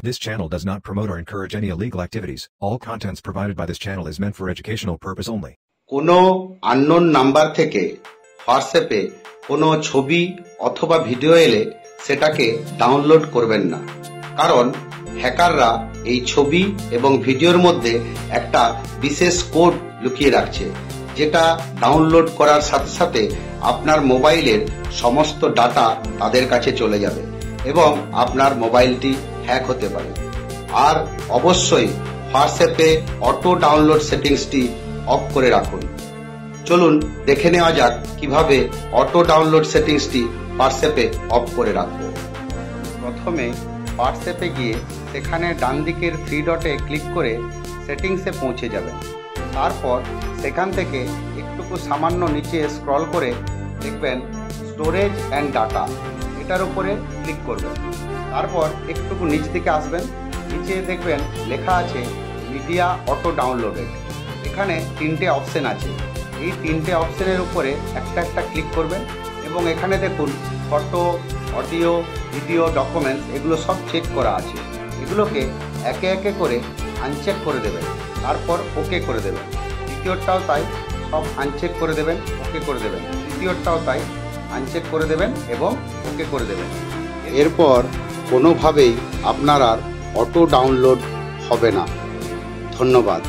This channel does not promote or encourage any illegal activities. All contents provided by this channel is meant for educational purpose only. কোনো unknown number থেকে হোয়াটসঅ্যাপে কোনো ছবি অথবা video এলে সেটাকে download করবেন না, কারণ হ্যাকাররা এই ছবি এবং ভিডিওর মধ্যে একটা বিশেষ কোড লুকিয়ে রাখছে, যেটা ডাউনলোড করার সাথে সাথে আপনার মোবাইলের সমস্ত ডাটা তাদের কাছে চলে যাবে এবং আপনার মোবাইলটি হ্যাক হতে পারে। আর অবশ্যই হোয়াটসঅ্যাপে অটো ডাউনলোড সেটিংসটি অফ করে রাখুন। চলুন দেখে নেওয়া যাক কিভাবে অটো ডাউনলোড সেটিংসটি হোয়াটসঅ্যাপে অফ করে রাখব। প্রথমে হোয়াটসঅ্যাপে গিয়ে সেখানে ডান দিকের থ্রি ডটে ক্লিক করে সেটিংসে পৌঁছে যাবেন। তারপর সেখান থেকে একটুকু সামান্য নিচে স্ক্রল করে দেখবেন স্টোরেজ অ্যান্ড ডাটা, এটার উপরে ক্লিক করবেন। তারপর একটুকু নিচ দিকে আসবেন, নিচে দেখবেন লেখা আছে মিডিয়া অটো ডাউনলোডেড। এখানে তিনটে অপশন আছে, এই তিনটে অপশনের উপরে একটা একটা ক্লিক করবেন এবং এখানে দেখুন ফটো, অডিও, ভিডিও, ডকুমেন্টস এগুলো সব চেক করা আছে। এগুলোকে একে একে করে আনচেক করে দেবেন, তারপর ওকে করে দেবেন। দ্বিতীয়টাও তাই, সব আনচেক করে দেবেন, ওকে করে দেবেন। তৃতীয়টাও তাই, আনচেক করে দেবেন এবং ওকে করে দেবেন। এরপর কোনোভাবেই আপনার আর অটো ডাউনলোড হবে না। ধন্যবাদ।